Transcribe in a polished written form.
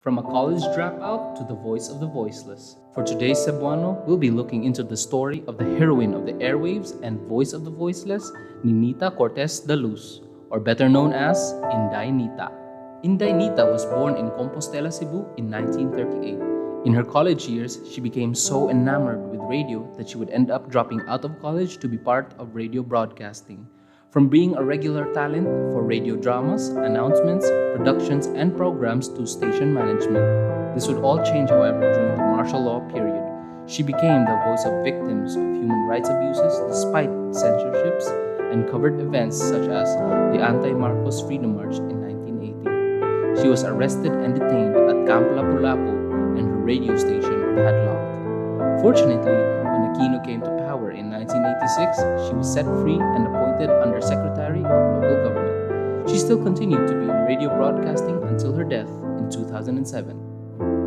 From a college dropout to the voice of the voiceless. For today's Cebuano, we'll be looking into the story of the heroine of the airwaves and voice of the voiceless, Nenita Cortes Daluz, or better known as Inday Nita. Inday Nita was born in Compostela, Cebu in 1938. In her college years, she became so enamored with radio that she would end up dropping out of college to be part of radio broadcasting. From being a regular talent for radio dramas, announcements, productions, and programs to station management. This would all change, however, during the martial law period. She became the voice of victims of human rights abuses despite censorships and covered events such as the Anti-Marcos Freedom March in 1980. She was arrested and detained at Camp Lapu-Lapu and her radio station padlocked. Fortunately, when Aquino came to power in 1986, she was set free and appointed Undersecretary of Local Government. She still continued to be in radio broadcasting until her death in 2007.